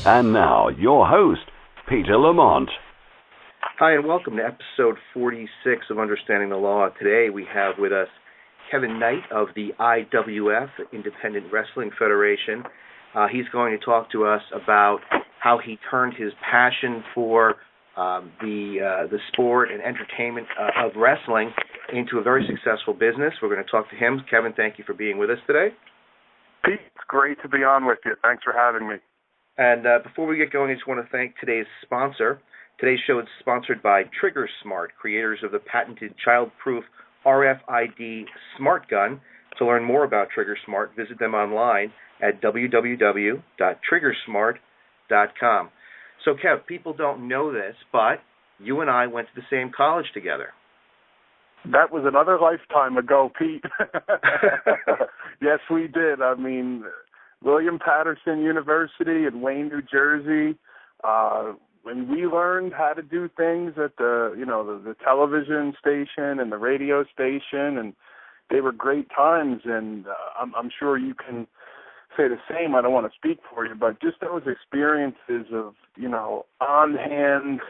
And now, your host, Peter Lamont. Hi, and welcome to episode 46 of Understanding the Law. Today we have with us Kevin Knight of the IWF, Independent Wrestling Federation. He's going to talk to us about how he turned his passion for the sport and entertainment of wrestling into a very successful business. We're going to talk to him. Kevin, thank you for being with us today. Pete, it's great to be on with you. Thanks for having me. And before we get going, I just want to thank today's sponsor. Today's show is sponsored by Trigger Smart, creators of the patented child-proof RFID Smart Gun. To learn more about Trigger Smart, visit them online at www.triggersmart.com. So, Kev, people don't know this, but you and I went to the same college together. That was another lifetime ago, Pete. Yes, we did. I mean, William Patterson University in Wayne, New Jersey. When we learned how to do things at the television station and the radio station, and they were great times. And I'm sure you can say the same. I don't want to speak for you, but just those experiences of on-hand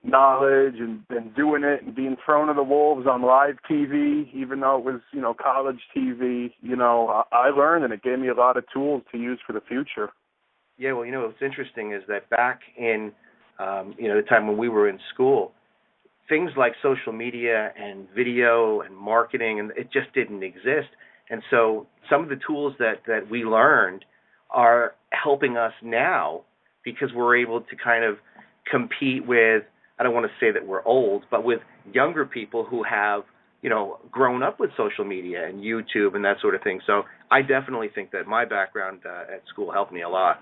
knowledge and doing it and being thrown to the wolves on live TV, even though it was college TV. I learned, and it gave me a lot of tools to use for the future. Yeah, well, what's interesting is that back in the time when we were in school, things like social media and video and marketing, and it just didn't exist. And so some of the tools that we learned are helping us now because we're able to kind of compete with, I don't want to say that we're old, but with younger people who have, grown up with social media and YouTube and that sort of thing. So I definitely think that my background at school helped me a lot.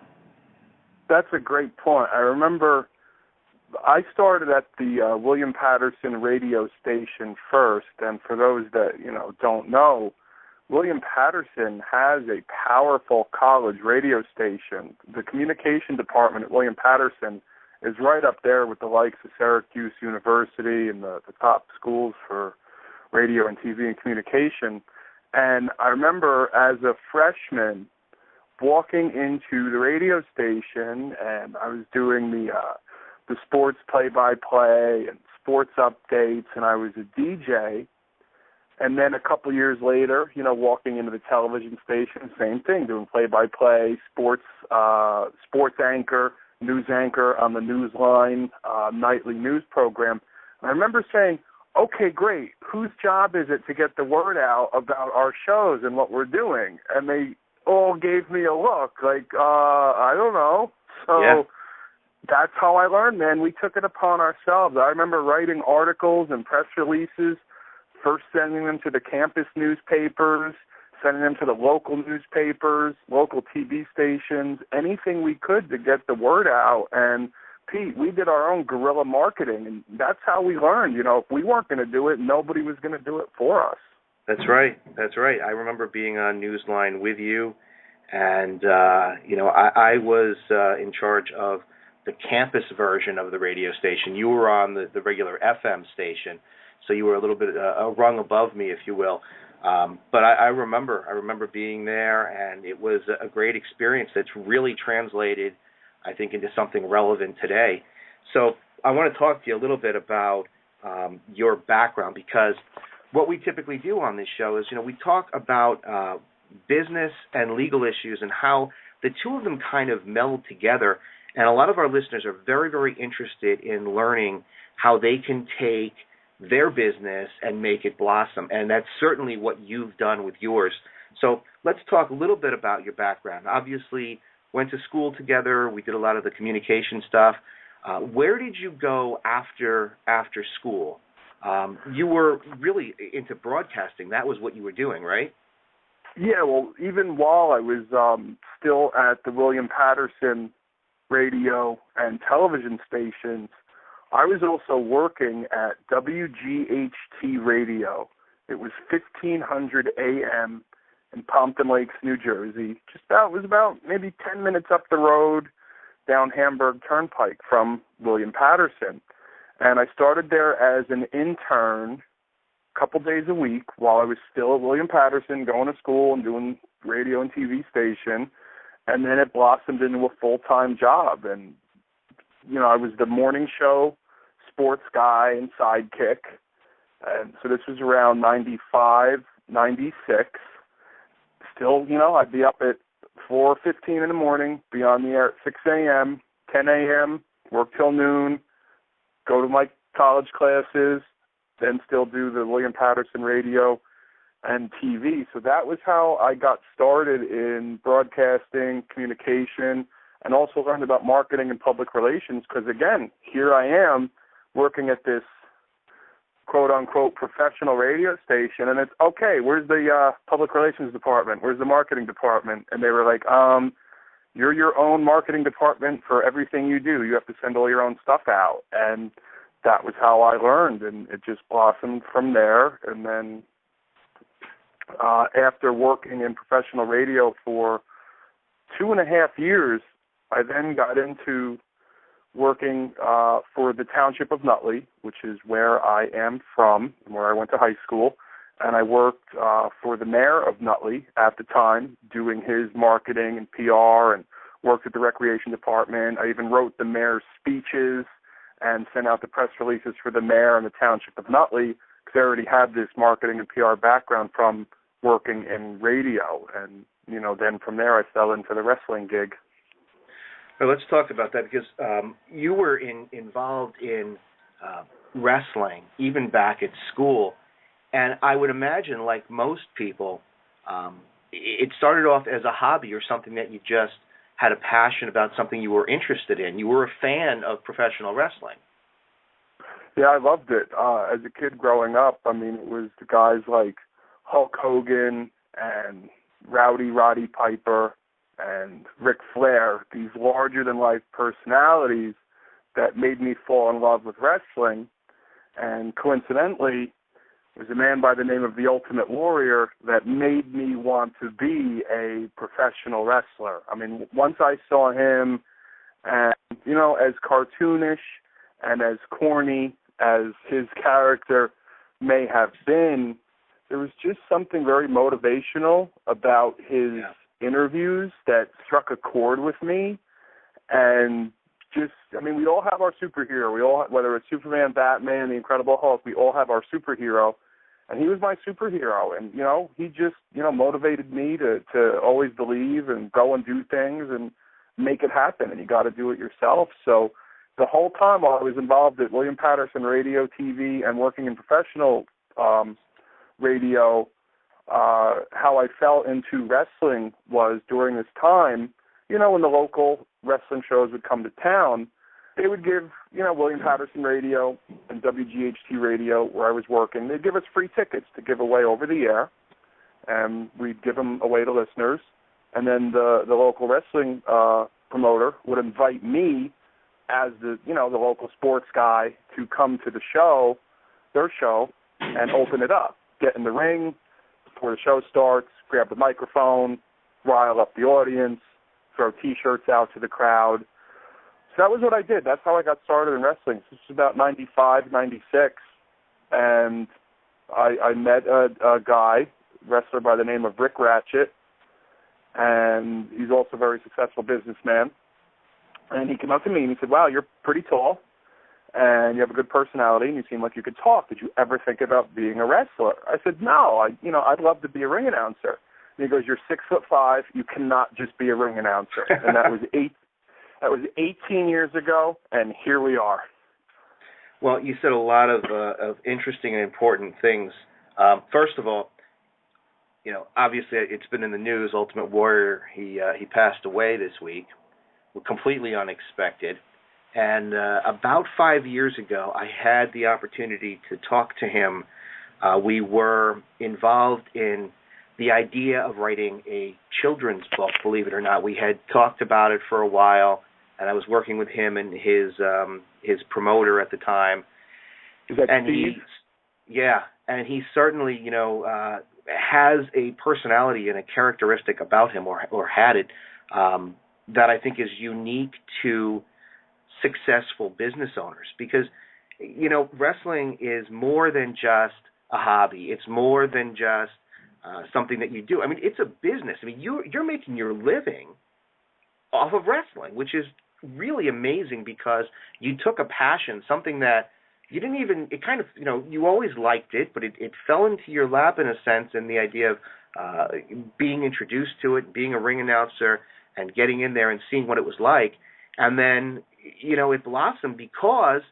That's a great point. I remember I started at the William Patterson radio station first, and for those that, don't know, William Patterson has a powerful college radio station. The communication department at William Patterson is right up there with the likes of Syracuse University and the top schools for radio and TV and communication. And I remember as a freshman walking into the radio station, and I was doing the sports play-by-play and sports updates, and I was a DJ. And then a couple years later, walking into the television station, same thing, doing play-by-play, sports anchor, news anchor on the Newsline nightly news program. And I remember saying, okay, great, whose job is it to get the word out about our shows and what we're doing? And they all gave me a look like, I don't know. So yeah. That's how I learned, man. We took it upon ourselves. I remember writing articles and press releases, first sending them to the campus newspapers, sending them to the local newspapers, local TV stations, anything we could to get the word out. And, Pete, we did our own guerrilla marketing, and that's how we learned. If we weren't going to do it, nobody was going to do it for us. That's right. I remember being on Newsline with you, and, I was in charge of the campus version of the radio station. You were on the regular FM station, so you were a little bit a rung above me, if you will. But I remember being there, and it was a great experience that's really translated, I think, into something relevant today. So I want to talk to you a little bit about your background, because what we typically do on this show is, we talk about business and legal issues and how the two of them kind of meld together. And a lot of our listeners are very, very interested in learning how they can take their business and make it blossom. And that's certainly what you've done with yours. So let's talk a little bit about your background. Obviously, went to school together. We did a lot of the communication stuff. Where did you go after school? You were really into broadcasting. That was what you were doing, right? Yeah, well, even while I was still at the William Patterson radio and television stations, I was also working at WGHT Radio. It was 1500 AM in Pompton Lakes, New Jersey. It was about maybe 10 minutes up the road down Hamburg Turnpike from William Patterson. And I started there as an intern a couple days a week while I was still at William Patterson, going to school and doing radio and TV station. and then it blossomed into a full-time job. And, I was the morning show sports guy and sidekick. And so this was around 95, 96. Still, I'd be up at 4:15 in the morning, be on the air at 6 a.m., 10 a.m., work till noon, go to my college classes, then still do the William Patterson radio and TV. So that was how I got started in broadcasting, communication, and also learned about marketing and public relations because, again, here I am working at this quote-unquote professional radio station, and it's, okay, where's the public relations department? Where's the marketing department? And they were like, you're your own marketing department for everything you do. You have to send all your own stuff out. And that was how I learned, and it just blossomed from there. And then after working in professional radio for 2.5 years, I then got into working for the township of Nutley, which is where I am from, where I went to high school. And I worked for the mayor of Nutley at the time, doing his marketing and PR, and worked at the recreation department. I even wrote the mayor's speeches and sent out the press releases for the mayor and the township of Nutley, because I already had this marketing and PR background from working in radio. And, then from there I fell into the wrestling gig. Well, let's talk about that, because you were involved in wrestling even back at school. And I would imagine, like most people, it started off as a hobby or something that you just had a passion about, something you were interested in. You were a fan of professional wrestling. Yeah, I loved it. As a kid growing up, it was the guys like Hulk Hogan and Rowdy Roddy Piper and Ric Flair, these larger-than-life personalities that made me fall in love with wrestling. And coincidentally, it was a man by the name of the Ultimate Warrior that made me want to be a professional wrestler. Once I saw him, and, as cartoonish and as corny as his character may have been, there was just something very motivational about his interviews that struck a chord with me. And we all have our superhero. We all, whether it's Superman, Batman, the Incredible Hulk, we all have our superhero. And he was my superhero. And, he just, motivated me to always believe and go and do things and make it happen. And you got to do it yourself. So the whole time while I was involved at William Patterson Radio, TV, and working in professional radio, how I fell into wrestling was during this time, when the local wrestling shows would come to town, they would give, William Patterson Radio and WGHT Radio, where I was working, they'd give us free tickets to give away over the air, and we'd give them away to listeners. And then the local wrestling promoter would invite me as the local sports guy to come to their show, and open it up, get in the ring before the show starts, grab the microphone, rile up the audience, throw T-shirts out to the crowd. So that was what I did. That's how I got started in wrestling. This was about 95, 96, and I met a guy, wrestler by the name of Rick Ratchet, and he's also a very successful businessman. And he came up to me and he said, "Wow, you're pretty tall, and you have a good personality, and you seem like you could talk. Did you ever think about being a wrestler?" I said, "No, I'd love to be a ring announcer." And he goes, "You're 6'5". You cannot just be a ring announcer." And that was 18 years ago, and here we are. Well, you said a lot of interesting and important things. First of all, obviously it's been in the news. Ultimate Warrior, he passed away this week, completely unexpected. And about 5 years ago, I had the opportunity to talk to him. We were involved in the idea of writing a children's book, believe it or not. We had talked about it for a while, and I was working with him and his promoter at the time. Is that Steve? And he certainly, has a personality and a characteristic about him, or had it, that I think is unique to successful business owners, because wrestling is more than just a hobby. It's more than just something that you do. It's a business. You're making your living off of wrestling, which is really amazing because you took a passion, something that you didn't even, it kind of, you always liked it, but it fell into your lap in a sense, in the idea of being introduced to it, being a ring announcer, and getting in there and seeing what it was like. And then, it blossomed because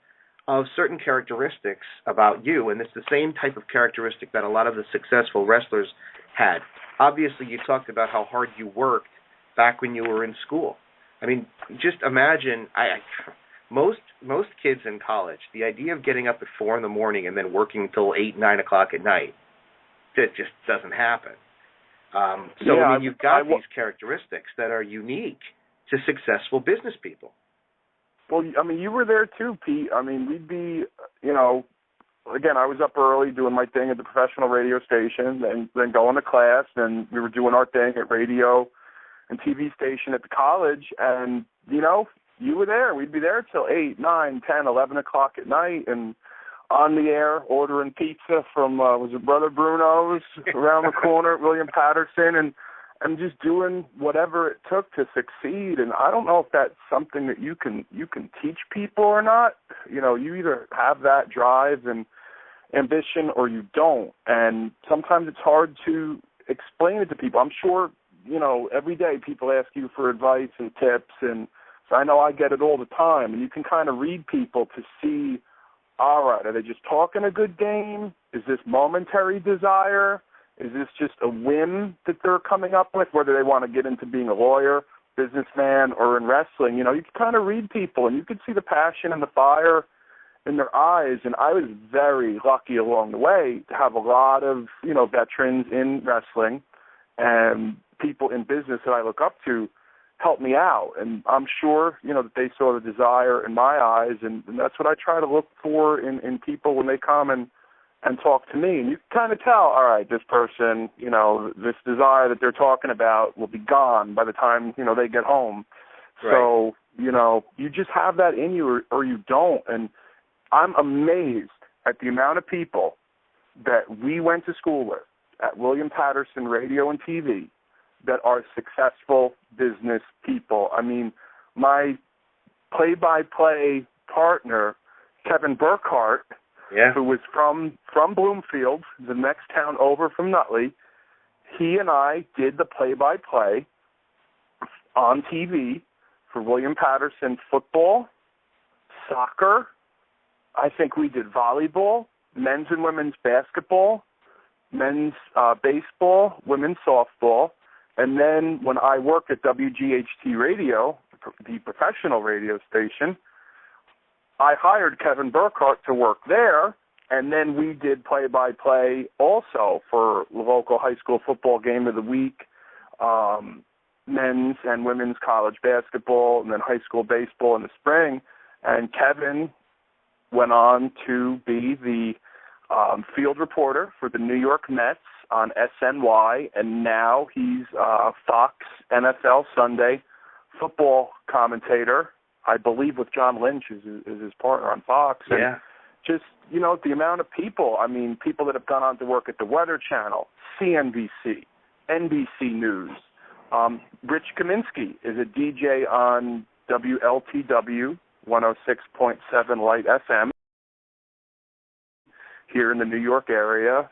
of certain characteristics about you, and it's the same type of characteristic that a lot of the successful wrestlers had. Obviously, you talked about how hard you worked back when you were in school. I mean, just imagine, most kids in college, the idea of getting up at 4 in the morning and then working until 8, 9 o'clock at night, that just doesn't happen. You've got these characteristics that are unique to successful business people. Well, I mean, you were there too, Pete. I mean, we'd be, again, I was up early doing my thing at the professional radio station, and then going to class, and we were doing our thing at radio and TV station at the college, and, you were there. We'd be there till 8, 9, 10, 11 o'clock at night, and on the air ordering pizza from, was it Brother Bruno's around the corner at William Patterson, and just doing whatever it took to succeed. And I don't know if that's something that you can teach people or not. You either have that drive and ambition or you don't. And sometimes it's hard to explain it to people. I'm sure, every day people ask you for advice and tips, and so I know I get it all the time. And you can kind of read people to see, all right, are they just talking a good game? Is this momentary desire? Is this just a whim that they're coming up with, whether they want to get into being a lawyer, businessman, or in wrestling? You can kind of read people, and you can see the passion and the fire in their eyes. And I was very lucky along the way to have a lot of, veterans in wrestling and people in business that I look up to help me out. And I'm sure, that they saw the desire in my eyes, and that's what I try to look for in people when they come and talk to me. And you can kind of tell, all right, this person, this desire that they're talking about will be gone by the time, they get home. Right. So, you just have that in you or you don't. And I'm amazed at the amount of people that we went to school with at William Patterson Radio and TV that are successful business people. I mean, my play-by-play partner, Kevin Burkhart, who was from Bloomfield, the next town over from Nutley, he and I did the play-by-play on TV for William Patterson football, soccer. I think we did volleyball, men's and women's basketball, men's baseball, women's softball. And then when I worked at WGHT Radio, the professional radio station, I hired Kevin Burkhart to work there, and then we did play-by-play also for the local high school football game of the week, men's and women's college basketball, and then high school baseball in the spring. And Kevin went on to be the field reporter for the New York Mets on SNY, and now he's Fox NFL Sunday football commentator, I believe with John Lynch is his partner on Fox. And just, the amount of people, I mean, people that have gone on to work at the Weather Channel, CNBC, NBC News. Rich Kaminsky is a DJ on WLTW 106.7 Light FM here in the New York area.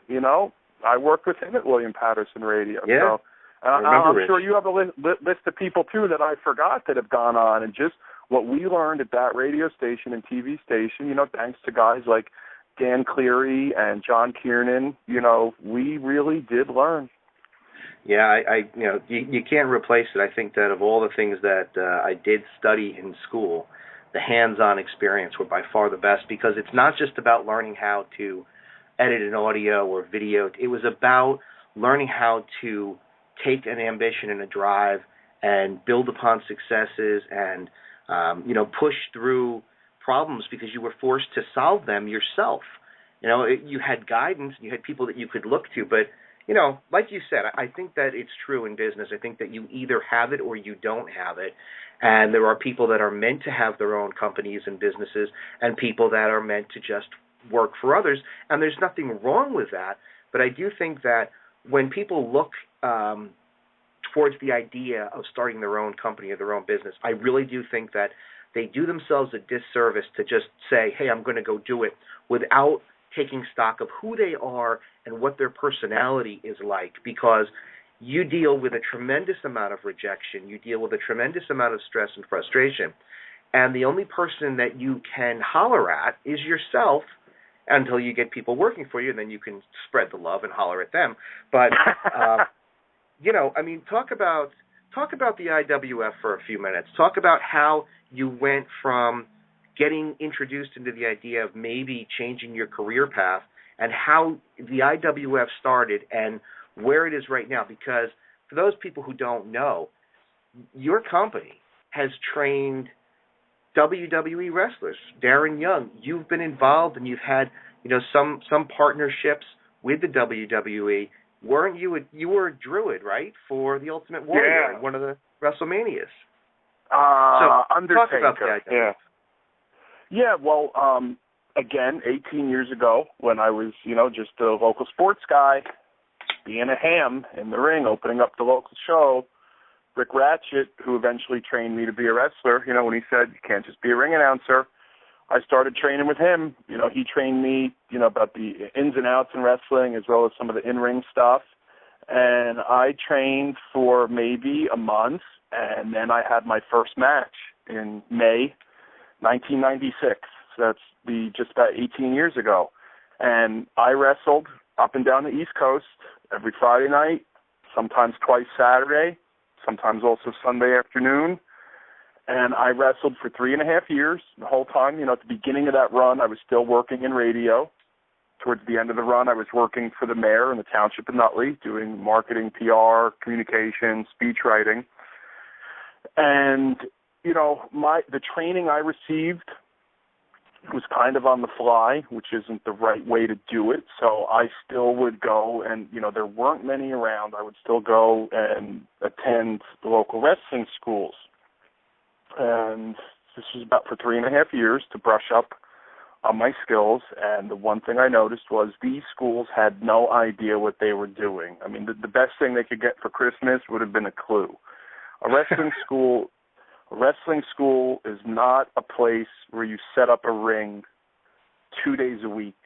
I worked with him at William Patterson Radio. Yeah. So, I'm sure you have a list of people, too, that I forgot that have gone on, and just what we learned at that radio station and TV station, thanks to guys like Dan Cleary and John Kiernan, we really did learn. Yeah, you can't replace it. I think that of all the things that I did study in school, the hands-on experience were by far the best, because it's not just about learning how to edit an audio or video. It was about learning how to take an ambition and a drive and build upon successes and, push through problems because you were forced to solve them yourself. You had guidance, you had people that you could look to, but, like you said, I think that it's true in business. I think that you either have it or you don't have it. And there are people that are meant to have their own companies and businesses and people that are meant to just work for others. And there's nothing wrong with that. But I do think that when people look towards the idea of starting their own company or their own business. I really do think that they do themselves a disservice to just say, hey, I'm going to go do it without taking stock of who they are and what their personality is like, because you deal with a tremendous amount of rejection. You deal with a tremendous amount of stress and frustration. And the only person that you can holler at is yourself until you get people working for you, and then you can spread the love and holler at them. But, talk about the IWF for a few minutes. Talk about how you went from getting introduced into the idea of maybe changing your career path and how the IWF started and where it is right now. Because for those people who don't know, your company has trained WWE wrestlers. Darren Young, you've been involved and you've had, some partnerships with the WWE. Weren't you you were a druid, right, for the Ultimate Warrior in one of the WrestleManias? Undertaker. Talk about the IWF. Yeah, well, again, 18 years ago when I was, just a local sports guy, being a ham in the ring, opening up the local show, Rick Ratchet, who eventually trained me to be a wrestler, when he said, you can't just be a ring announcer, I started training with him. He trained me, about the ins and outs in wrestling as well as some of the in-ring stuff. And I trained for maybe a month, and then I had my first match in May 1996. So that's just about 18 years ago. And I wrestled up and down the East Coast every Friday night, sometimes twice Saturday, sometimes also Sunday afternoon. And I wrestled for 3.5 years. The whole time, at the beginning of that run, I was still working in radio. Towards the end of the run, I was working for the mayor in the township of Nutley, doing marketing, PR, communications, speech writing. And, the training I received was kind of on the fly, which isn't the right way to do it. So I still would go and, there weren't many around. I would still go and attend the local wrestling schools. And this was about for 3.5 years to brush up on my skills. And the one thing I noticed was these schools had no idea what they were doing. I mean, the best thing they could get for Christmas would have been a clue. A wrestling school is not a place where you set up a ring 2 days a week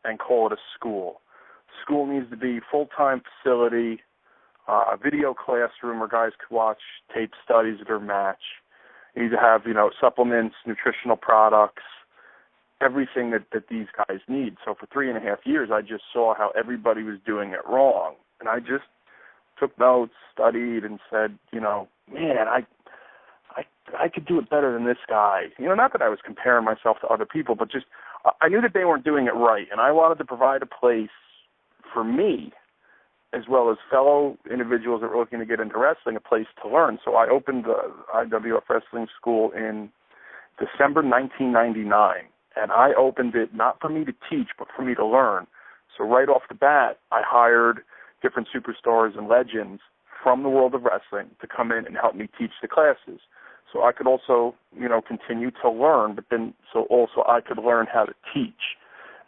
and call it a school. School needs to be full-time facility, a video classroom where guys could watch tape studies of their match. You need to have, supplements, nutritional products, everything that these guys need. So for 3.5 years, I just saw how everybody was doing it wrong. And I just took notes, studied, and said, man, I could do it better than this guy. Not that I was comparing myself to other people, but just I knew that they weren't doing it right. And I wanted to provide a place for me, as well as fellow individuals that were looking to get into wrestling, a place to learn. So I opened the IWF Wrestling School in December 1999. And I opened it not for me to teach, but for me to learn. So right off the bat, I hired different superstars and legends from the world of wrestling to come in and help me teach the classes. So I could also, continue to learn, but then so also I could learn how to teach.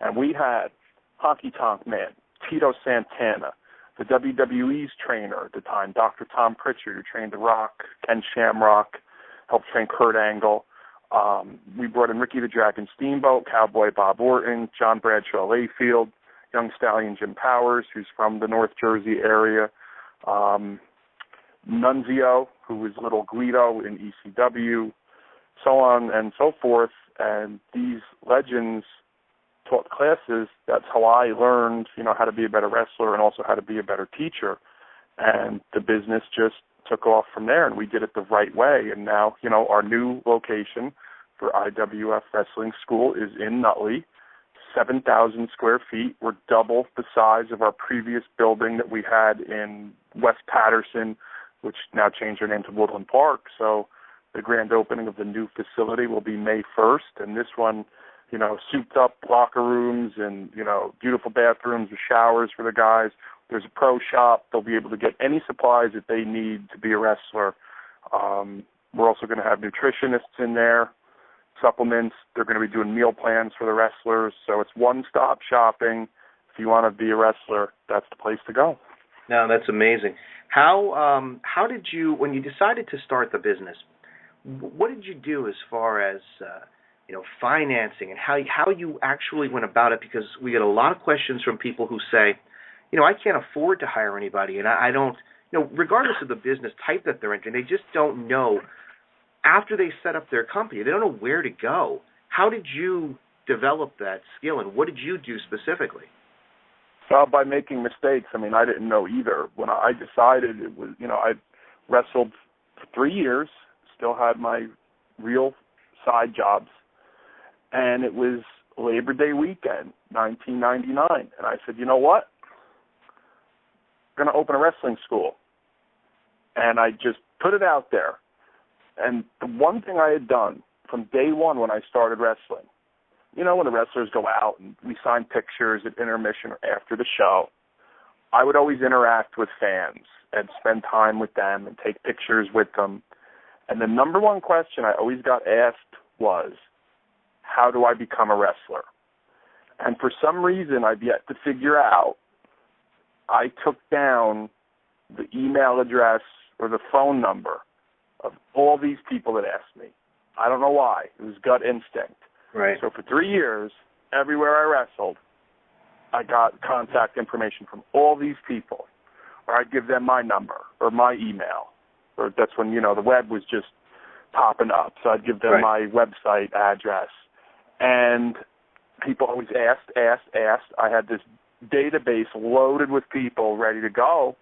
And we had Honky Tonk Man, Tito Santana, the WWE's trainer at the time, Dr. Tom Pritchard, who trained The Rock, Ken Shamrock, helped train Kurt Angle. We brought in Ricky the Dragon Steamboat, Cowboy Bob Orton, John Bradshaw Layfield, Young Stallion Jim Powers, who's from the North Jersey area, Nunzio, who was Little Guido in ECW, so on and so forth. And these legends taught classes. That's how I learned, how to be a better wrestler and also how to be a better teacher. And the business just took off from there, and we did it the right way. And now, our new location for IWF Wrestling School is in Nutley, 7,000 square feet. We're double the size of our previous building that we had in West Patterson, which now changed their name to Woodland Park. So the grand opening of the new facility will be May 1st, and this one, souped up locker rooms and, beautiful bathrooms with showers for the guys. There's a pro shop. They'll be able to get any supplies that they need to be a wrestler. We're also going to have nutritionists in there, supplements. They're going to be doing meal plans for the wrestlers. So it's one-stop shopping. If you want to be a wrestler, that's the place to go. No, that's amazing. How did you, when you decided to start the business, what did you do as far as financing and how you actually went about it? Because we get a lot of questions from people who say, I can't afford to hire anybody, and I don't, regardless of the business type that they're entering, they just don't know. After they set up their company, they don't know where to go. How did you develop that skill, and what did you do specifically? Well, by making mistakes. I mean, I didn't know either. When I decided, it was, I wrestled for 3 years, still had my real side jobs, and it was Labor Day weekend, 1999, and I said, you know what? I'm going to open a wrestling school. And I just put it out there. And the one thing I had done from day one when I started wrestling, when the wrestlers go out and we sign pictures at intermission or after the show, I would always interact with fans and spend time with them and take pictures with them. And the number one question I always got asked was, how do I become a wrestler? And for some reason I've yet to figure out, I took down the email address or the phone number of all these people that asked me. I don't know why. It was gut instinct. Right. So for 3 years, everywhere I wrestled, I got contact information from all these people. Or I'd give them my number or my email. Or that's when, the web was just popping up. So I'd give them my website address. And people always asked. I had this database loaded with people ready to go.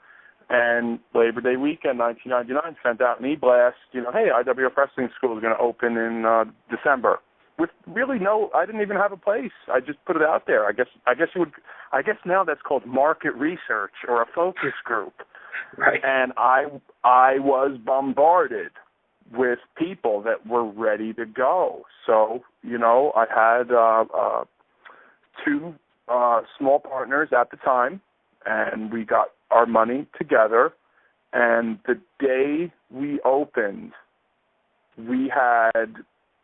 And Labor Day weekend, 1999, sent out an e-blast, hey, IWF Wrestling School is going to open in December. With really I didn't even have a place. I just put it out there. I guess now that's called market research or a focus group. Right. And I was bombarded with people that were ready to go. So, I had two small partners at the time, and we got our money together, and the day we opened, we had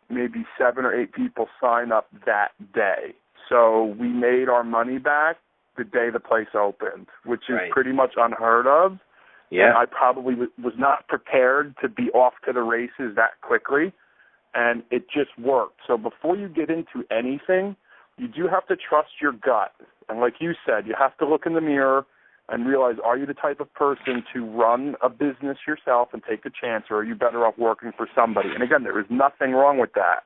maybe 7 or 8 people sign up that day. So we made our money back the day the place opened, which is pretty much unheard of. Yeah. And I probably was not prepared to be off to the races that quickly, and it just worked. So before you get into anything, you do have to trust your gut. And like you said, you have to look in the mirror and realize, are you the type of person to run a business yourself and take a chance, or are you better off working for somebody? And again, there is nothing wrong with that.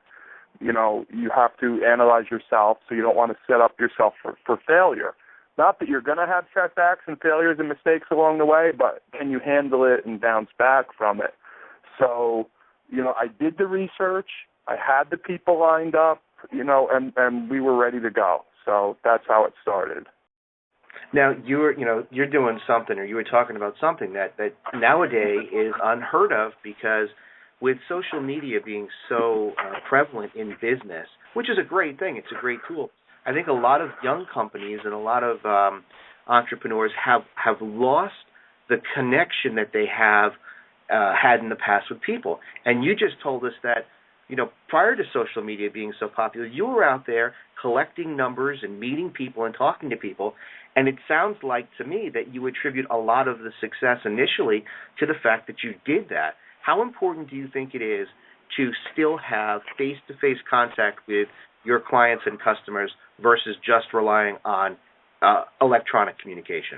You have to analyze yourself, so you don't want to set up yourself for failure. Not that you're going to have setbacks and failures and mistakes along the way, but can you handle it and bounce back from it? So, I did the research. I had the people lined up, and we were ready to go. So that's how it started. Now, you're doing something, or you were talking about something that nowadays is unheard of, because with social media being so prevalent in business, which is a great thing, it's a great tool, I think a lot of young companies and a lot of entrepreneurs have lost the connection that they have had in the past with people. And you just told us that, prior to social media being so popular, you were out there collecting numbers and meeting people and talking to people. And it sounds like to me that you attribute a lot of the success initially to the fact that you did that. How important do you think it is to still have face-to-face contact with your clients and customers versus just relying on electronic communication?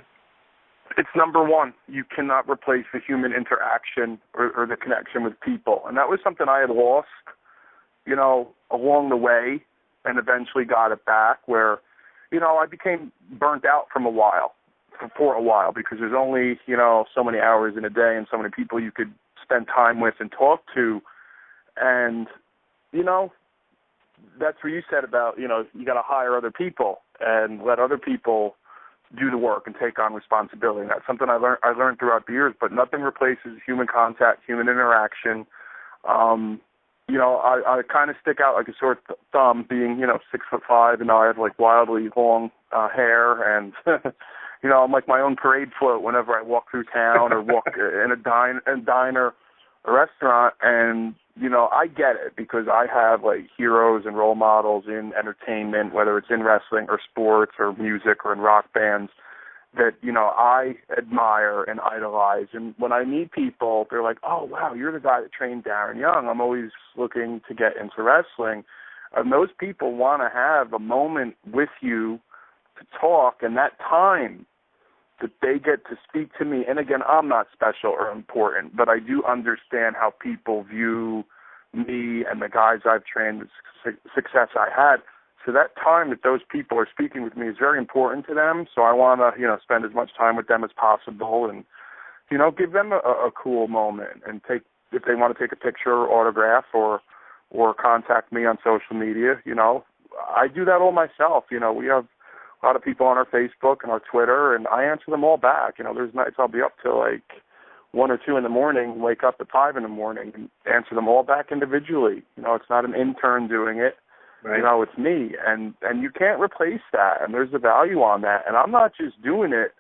It's number one. You cannot replace the human interaction or the connection with people. And that was something I had lost, along the way, and eventually got it back, where, I became burnt out for a while, because there's only, so many hours in a day and so many people you could spend time with and talk to. And, that's where you said about, you got to hire other people and let other people do the work and take on responsibility. And that's something I learned throughout the years, but nothing replaces human contact, human interaction. I kind of stick out like a sore thumb, being, 6'5", and I have like wildly long hair, and I'm like my own parade float whenever I walk through town or walk in a diner, a restaurant, and I get it, because I have like heroes and role models in entertainment, whether it's in wrestling or sports or music or in rock bands, that, I admire and idolize. And when I meet people, they're like, oh, wow, you're the guy that trained Darren Young. I'm always looking to get into wrestling. And those people want to have a moment with you to talk, and that time that they get to speak to me. And again, I'm not special or important, but I do understand how people view me and the guys I've trained, the success I had. So that time that those people are speaking with me is very important to them. So I want to, spend as much time with them as possible and, give them a cool moment and if they want to take a picture or autograph or contact me on social media, I do that all myself. We have a lot of people on our Facebook and our Twitter, and I answer them all back. There's nights I'll be up till like 1 or 2 in the morning, wake up at 5 in the morning, and answer them all back individually. It's not an intern doing it. Right. It's me, and you can't replace that, and there's a value on that. And I'm not just doing it,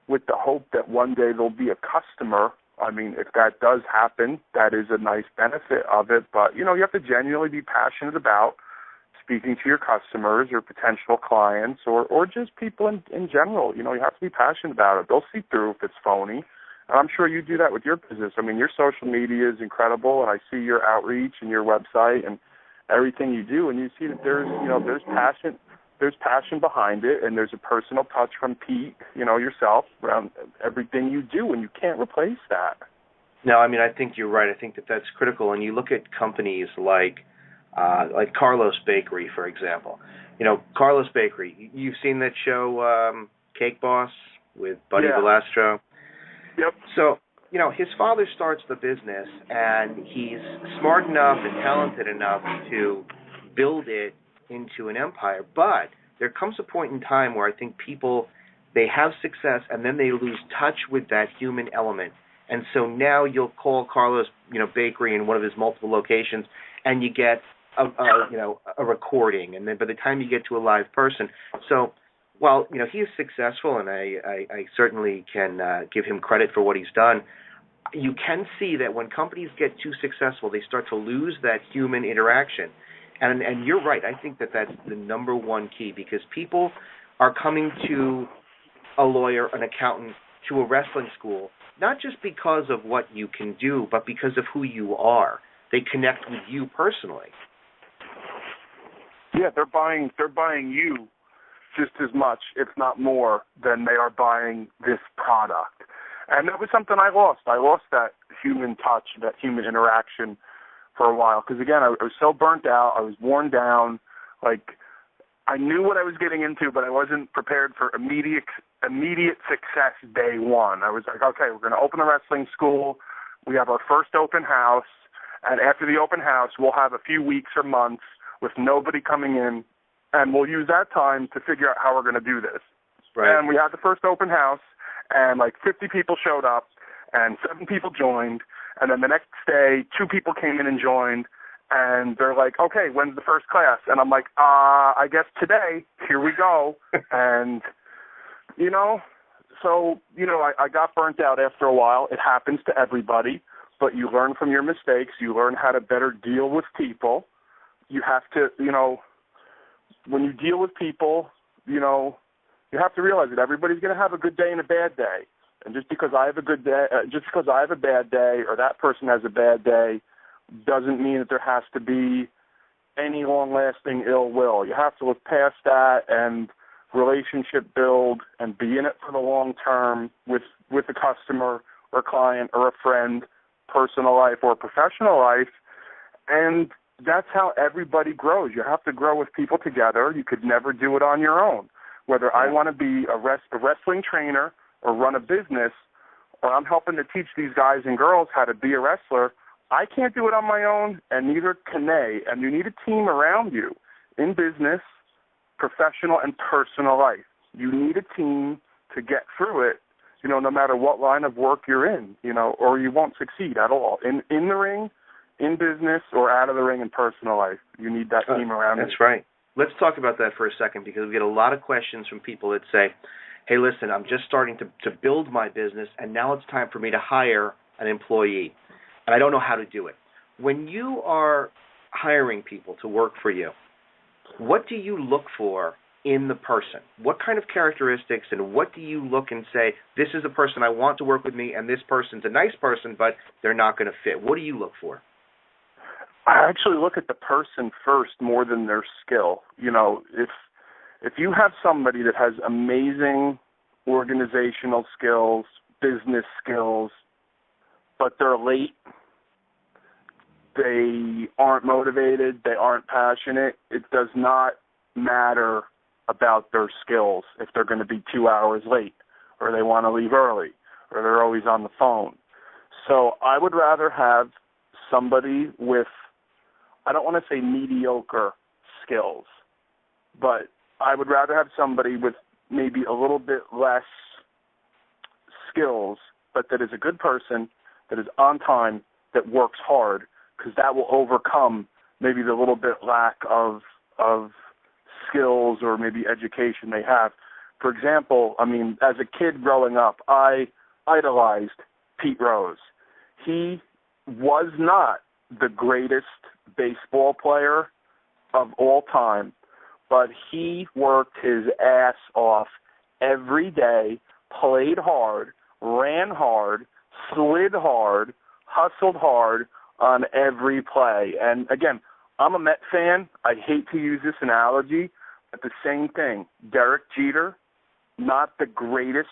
with the hope that one day there'll be a customer. I mean, if that does happen, that is a nice benefit of it. But, you have to genuinely be passionate about speaking to your customers or potential clients or just people in general. You have to be passionate about it. They'll see through if it's phony. And I'm sure you do that with your business. I mean, your social media is incredible, and I see your outreach and your website and everything you do, and you see that there's passion behind it, and there's a personal touch from Pete, yourself, around everything you do, and you can't replace that. No, I mean, I think you're right. I think that's critical. And you look at companies like Carlos Bakery, for example. Carlos Bakery, you've seen that show Cake Boss with Buddy Valastro? Yep. So, his father starts the business, and he's smart enough and talented enough to build it into an empire. But there comes a point in time where I think people, they have success, and then they lose touch with that human element. And so now you'll call Carlos, Bakery in one of his multiple locations, and you get a recording, and then by the time you get to a live person. So while he is successful, and I certainly can give him credit for what he's done, you can see that when companies get too successful, they start to lose that human interaction. And you're right. I think that's the number one key, because people are coming to a lawyer, an accountant, to a wrestling school, not just because of what you can do, but because of who you are. They connect with you personally. Yeah, they're buying you just as much, if not more, than they are buying this product. And that was something I lost. I lost that human touch, that human interaction for a while. Because, again, I was so burnt out. I was worn down. Like, I knew what I was getting into, but I wasn't prepared for immediate success day one. I was like, okay, we're going to open a wrestling school. We have our first open house. And after the open house, we'll have a few weeks or months with nobody coming in, and we'll use that time to figure out how we're going to do this. Right. And we had the first open house, and like 50 people showed up, and 7 people joined, and then the next day, 2 people came in and joined, and they're like, okay, when's the first class? And I'm like, I guess today, here we go. And, I got burnt out after a while. It happens to everybody, but you learn from your mistakes. You learn how to better deal with people. You have to, when you deal with people, you have to realize that everybody's going to have a good day and a bad day. And just because I have a good day, just because I have a bad day or that person has a bad day, doesn't mean that there has to be any long-lasting ill will. You have to look past that and relationship build and be in it for the long term with a customer or client or a friend, personal life or professional life. And that's how everybody grows. You have to grow with people together. You could never do it on your own. Whether I want to be a wrestling trainer or run a business, or I'm helping to teach these guys and girls how to be a wrestler, I can't do it on my own, and neither can they. And you need a team around you in business, professional, and personal life. You need a team to get through it, no matter what line of work you're in, or you won't succeed at all. In the ring, in business, or out of the ring in personal life. You need that team around you. That's right. Let's talk about that for a second, because we get a lot of questions from people that say, hey, listen, I'm just starting to build my business, and now it's time for me to hire an employee, and I don't know how to do it. When you are hiring people to work for you, what do you look for in the person? What kind of characteristics and what do you look and say, this is a person I want to work with me, and this person's a nice person, but they're not going to fit? What do you look for? I actually look at the person first more than their skill. You know, if you have somebody that has amazing organizational skills, business skills, but they're late, they aren't motivated, they aren't passionate, it does not matter about their skills if they're going to be 2 hours late, or they want to leave early, or they're always on the phone. So I would rather have somebody with, I don't want to say mediocre skills, but I would rather have somebody with maybe a little bit less skills, but that is a good person, that is on time, that works hard, because that will overcome maybe the little bit lack of skills or maybe education they have. For example, I mean, as a kid growing up, I idolized Pete Rose. He was not the greatest baseball player of all time, but he worked his ass off every day, played hard, ran hard, slid hard, hustled hard on every play. And again, I'm a Met fan. I hate to use this analogy, but the same thing. Derek Jeter, not the greatest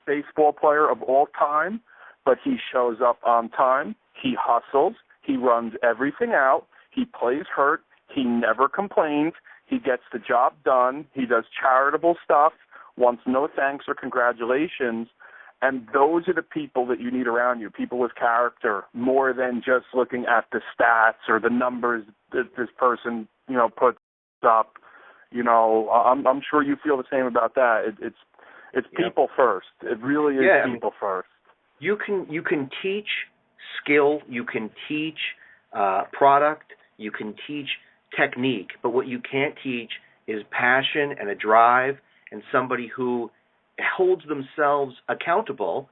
baseball player of all time, but he shows up on time. He hustles. He runs everything out. He plays hurt. He never complains. He gets the job done. He does charitable stuff, wants no thanks or congratulations. And those are the people that you need around you, people with character, more than just looking at the stats or the numbers that this person, you know, puts up. You know, I'm sure you feel the same about that. It's people first. It really is people first. You can teach skill, you can teach product, you can teach technique, but what you can't teach is passion and a drive and somebody who holds themselves accountable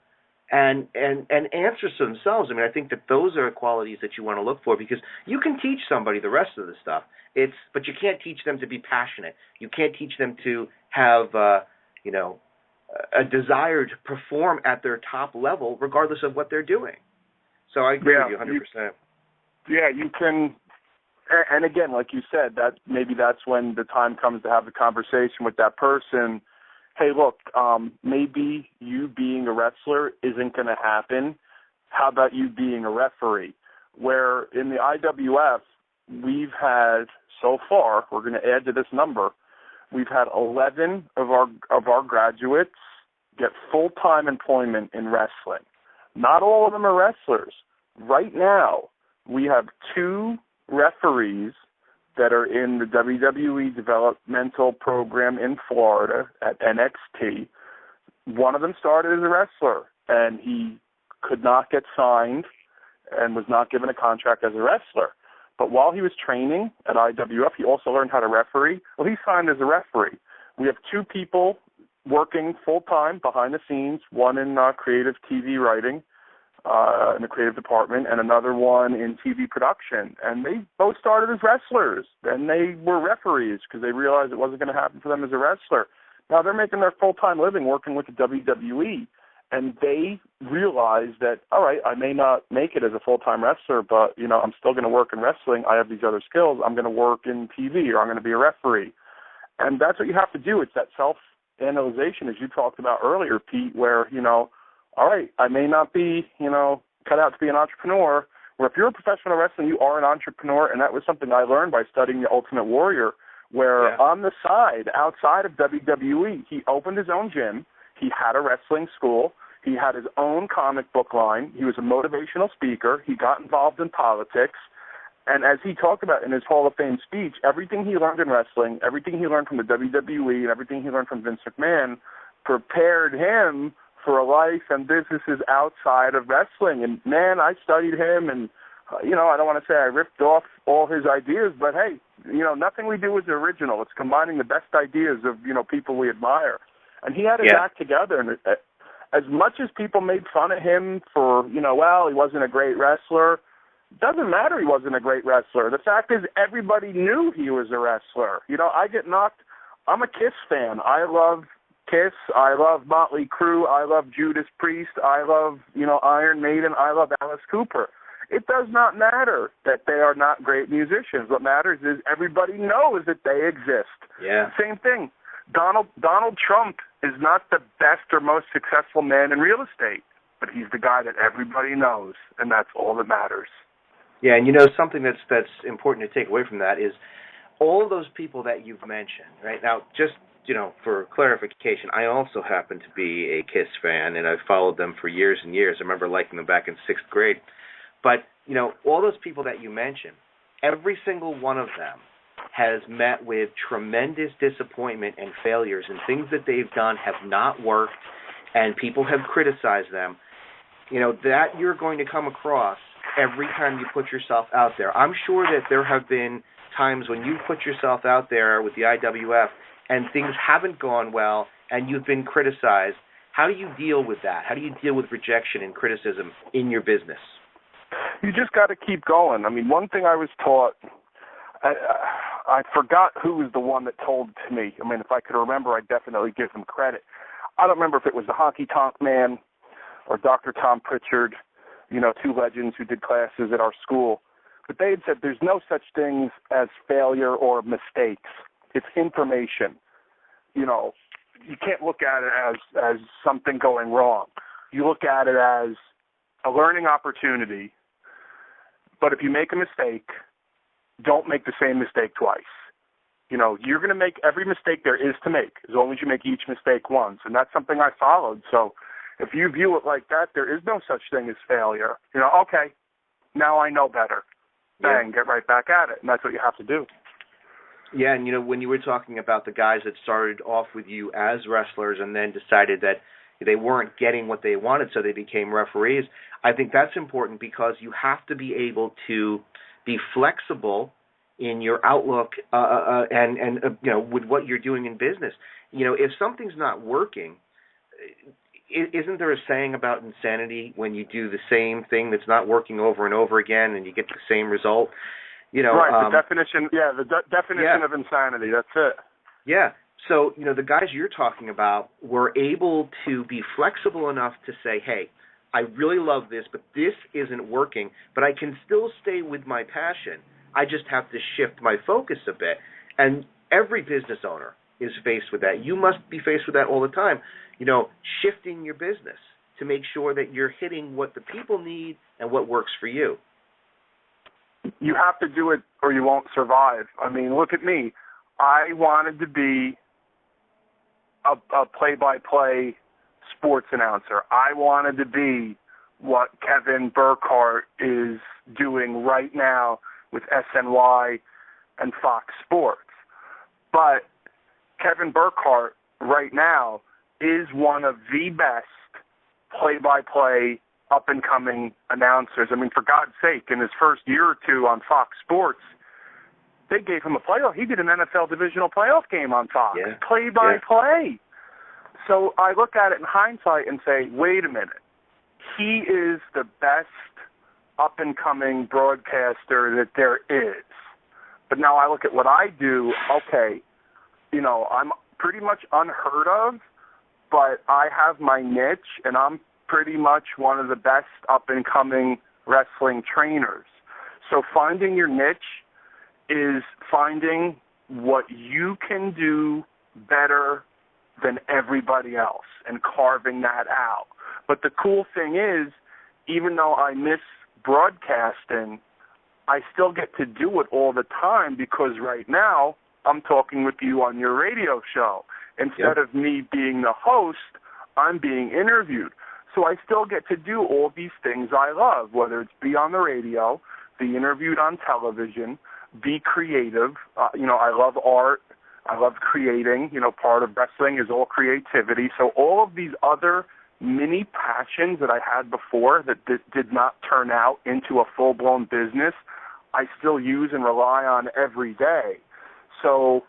and answers to themselves. I mean, I think that those are qualities that you want to look for, because you can teach somebody the rest of the stuff. But you can't teach them to be passionate. You can't teach them to have a desire to perform at their top level, regardless of what they're doing. So I agree with you 100%. Yeah, you can. And again, like you said, that maybe that's when the time comes to have the conversation with that person. Hey, look, maybe you being a wrestler isn't going to happen. How about you being a referee? Where in the IWF, we've had so far, we're going to add to this number, we've had 11 of our graduates get full-time employment in wrestling. Not all of them are wrestlers. Right now, we have 2 referees that are in the WWE developmental program in Florida at NXT. One of them started as a wrestler, and he could not get signed and was not given a contract as a wrestler. But while he was training at IWF, he also learned how to referee. Well, he signed as a referee. We have 2 people working full-time behind the scenes, one in creative TV writing in the creative department, and another one in TV production. And they both started as wrestlers. Then they were referees because they realized it wasn't going to happen for them as a wrestler. Now they're making their full-time living working with the WWE. And they realized that, all right, I may not make it as a full-time wrestler, but, you know, I'm still going to work in wrestling. I have these other skills. I'm going to work in TV, or I'm going to be a referee. And that's what you have to do. It's that self-analyzation, as you talked about earlier, Pete, where, you know, all right, I may not be, you know, cut out to be an entrepreneur, where if you're a professional wrestler, you are an entrepreneur. And that was something I learned by studying The Ultimate Warrior, where on the side, outside of WWE, he opened his own gym. He had a wrestling school. He had his own comic book line. He was a motivational speaker. He got involved in politics. And as he talked about in his Hall of Fame speech, everything he learned in wrestling, everything he learned from the WWE, and everything he learned from Vince McMahon prepared him for a life and businesses outside of wrestling. And, man, I studied him, and, you know, I don't want to say I ripped off all his ideas, but, hey, you know, nothing we do is original. It's combining the best ideas of, you know, people we admire. And he had his act together. And as much as people made fun of him for, you know, well, he wasn't a great wrestler, it doesn't matter he wasn't a great wrestler. The fact is everybody knew he was a wrestler. You know, I get knocked I'm a Kiss fan. I love Kiss. I love Motley Crue. I love Judas Priest. I love, Iron Maiden. I love Alice Cooper. It does not matter that they are not great musicians. What matters is everybody knows that they exist. Yeah. Same thing. Donald Trump is not the best or most successful man in real estate, but he's the guy that everybody knows, and that's all that matters. Yeah, and something that's important to take away from that is all of those people that you've mentioned, right? Now, just, for clarification, I also happen to be a Kiss fan, and I've followed them for years and years. I remember liking them back in 6th grade. But, all those people that you mentioned, every single one of them has met with tremendous disappointment and failures, and things that they've done have not worked, and people have criticized them. That you're going to come across every time you put yourself out there. I'm sure that there have been times when you put yourself out there with the IWF and things haven't gone well and you've been criticized. How do you deal with that? How do you deal with rejection and criticism in your business? You just got to keep going. I mean, one thing I was taught, I forgot who was the one that told it to me. I mean, if I could remember, I'd definitely give him credit. I don't remember if it was the Honky Tonk Man or Dr. Tom Pritchard, two legends who did classes at our school. But they had said there's no such things as failure or mistakes. It's information. You can't look at it as something going wrong. You look at it as a learning opportunity. But if you make a mistake, don't make the same mistake twice. You're going to make every mistake there is to make, as long as you make each mistake once. And that's something I followed. So if you view it like that, there is no such thing as failure. Okay, now I know better. Bang, get right back at it. And that's what you have to do. Yeah, and when you were talking about the guys that started off with you as wrestlers and then decided that they weren't getting what they wanted, so they became referees, I think that's important because you have to be able to be flexible in your outlook and with what you're doing in business. If something's not working, isn't there a saying about insanity when you do the same thing that's not working over and over again and you get the same result? Right, the definition, definition of insanity, that's it. Yeah. So, the guys you're talking about were able to be flexible enough to say, hey, I really love this, but this isn't working, but I can still stay with my passion. I just have to shift my focus a bit. And every business owner is faced with that. You must be faced with that all the time, shifting your business to make sure that you're hitting what the people need and what works for you. You have to do it or you won't survive. I mean, look at me. I wanted to be a play-by-play sports announcer. I wanted to be what Kevin Burkhardt is doing right now with SNY and Fox Sports. But Kevin Burkhardt right now is one of the best play-by-play up-and-coming announcers. I mean, for God's sake, in his first year or two on Fox Sports, they gave him a playoff. He did an NFL divisional playoff game on Fox, play-by-play. So I look at it in hindsight and say, wait a minute. He is the best up-and-coming broadcaster that there is. But now I look at what I do, okay, I'm pretty much unheard of, but I have my niche, and I'm pretty much one of the best up-and-coming wrestling trainers. So finding your niche is finding what you can do better than everybody else and carving that out. But the cool thing is, even though I miss broadcasting, I still get to do it all the time because right now I'm talking with you on your radio show. Instead of me being the host, I'm being interviewed. So I still get to do all these things I love, whether it's be on the radio, be interviewed on television, be creative. I love art. I love creating. Part of wrestling is all creativity. So all of these other mini passions that I had before that did not turn out into a full-blown business, I still use and rely on every day. So,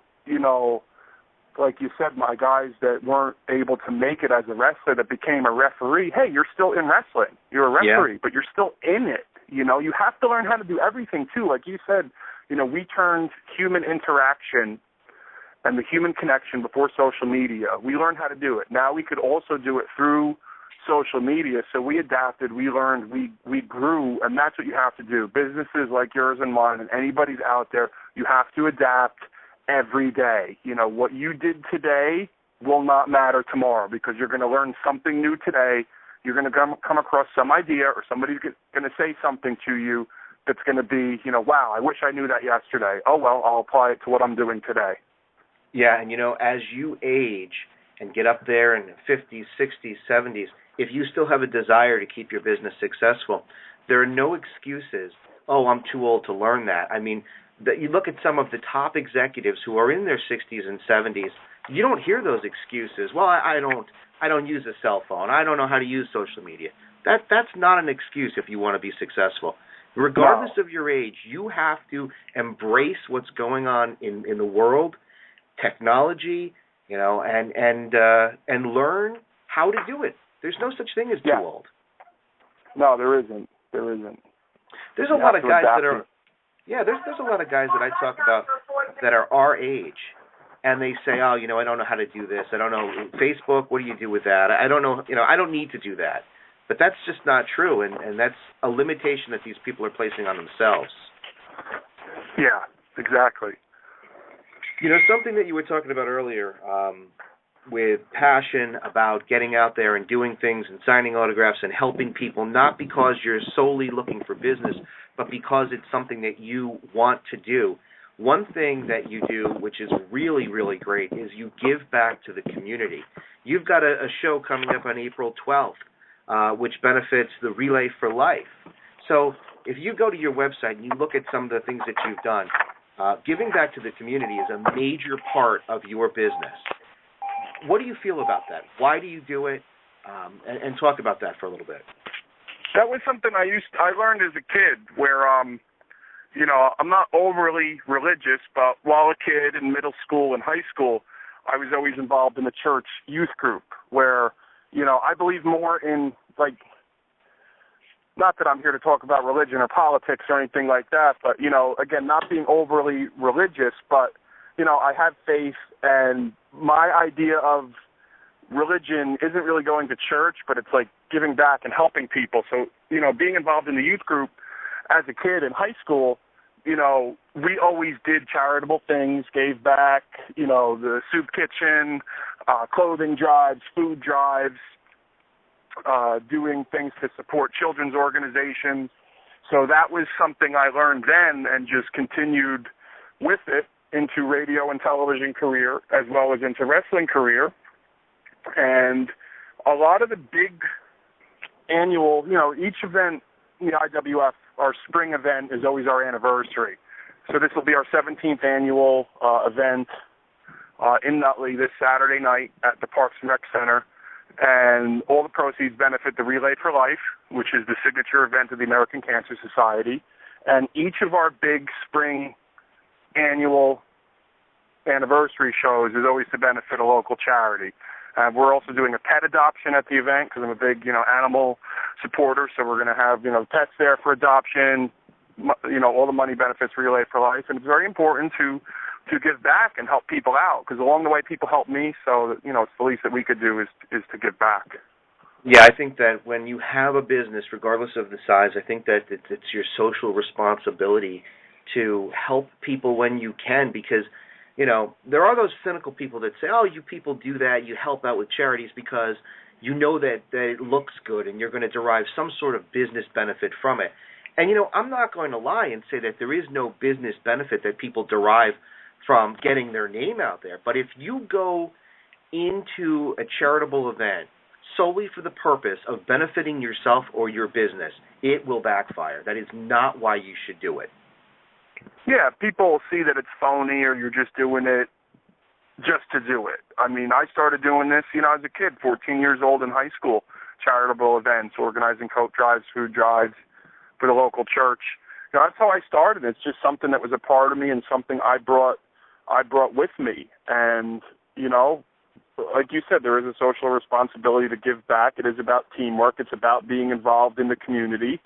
like you said, my guys that weren't able to make it as a wrestler that became a referee, hey, you're still in wrestling. You're a referee, but you're still in it. You have to learn how to do everything, too. Like you said, we turned human interaction and the human connection before social media. We learned how to do it. Now we could also do it through social media. So we adapted, we learned, we grew, and that's what you have to do. Businesses like yours and mine and anybody's out there, you have to adapt every day. You know, what you did today will not matter tomorrow because you're going to learn something new today. You're going to come across some idea or somebody's going to say something to you that's going to be, you know, wow, I wish I knew that yesterday. Oh, well, I'll apply it to what I'm doing today. Yeah, and, you know, as you age and get up there in the 50s, 60s, 70s, if you still have a desire to keep your business successful, there are no excuses. Oh, I'm too old to learn that. I mean, you look at some of the top executives who are in their 60s and 70s, you don't hear those excuses. Well, I don't use a cell phone. I don't know how to use social media. That's not an excuse if you want to be successful. Regardless of your age, you have to embrace what's going on in the world, technology, you know, and learn how to do it. There's no such thing as too old. No, there isn't. There isn't. There's a lot of guys that are, there's a lot of guys that I talk about that are our age, and they say, oh, you know, I don't know how to do this. I don't know Facebook. What do you do with that? I don't know. You know, I don't need to do that. But that's just not true, and that's a limitation that these people are placing on themselves. Yeah, exactly. You know, something that you were talking about earlier with passion about getting out there and doing things and signing autographs and helping people, not because you're solely looking for business, but because it's something that you want to do. One thing that you do, which is really, really great, is you give back to the community. You've got a show coming up on April 12th, which benefits the Relay for Life. So if you go to your website and you look at some of the things that you've done, giving back to the community is a major part of your business. What do you feel about that? Why do you do it? And talk about that for a little bit. That was something I learned as a kid where, you know, I'm not overly religious, but while a kid in middle school and high school, I was always involved in the church youth group where, you know, I believe more in, like, not that I'm here to talk about religion or politics or anything like that, but, you know, again, not being overly religious, but, you know, I have faith, and my idea of religion isn't really going to church, but it's like giving back and helping people. So, you know, being involved in the youth group as a kid in high school, you know, we always did charitable things, gave back, you know, the soup kitchen, clothing drives, food drives, doing things to support children's organizations. So that was something I learned then and just continued with it into radio and television career as well as into wrestling career. And a lot of the big annual, you know, each event in the IWF, our spring event is always our anniversary. So this will be our 17th annual event in Nutley this Saturday night at the Parks and Rec Center. And all the proceeds benefit the Relay for Life, which is the signature event of the American Cancer Society. And each of our big spring annual anniversary shows is always to benefit a local charity. We're also doing a pet adoption at the event because I'm a big, you know, animal supporter. So we're going to have, you know, pets there for adoption. You know, all the money benefits Relay for Life, and it's very important to give back and help people out because along the way people help me. So you know, it's the least that we could do is to give back. Yeah, I think that when you have a business, regardless of the size, I think that it's your social responsibility to help people when you can, because you know, there are those cynical people that say, oh, you people do that, you help out with charities because you know that it looks good and you're going to derive some sort of business benefit from it. And, you know, I'm not going to lie and say that there is no business benefit that people derive from getting their name out there. But if you go into a charitable event solely for the purpose of benefiting yourself or your business, it will backfire. That is not why you should do it. Yeah, people see that it's phony or you're just doing it just to do it. I mean, I started doing this, you know, as a kid, 14 years old in high school, charitable events, organizing coat drives, food drives for the local church. You know, that's how I started. It's just something that was a part of me and something I brought with me. And, you know, like you said, there is a social responsibility to give back. It is about teamwork. It's about being involved in the community.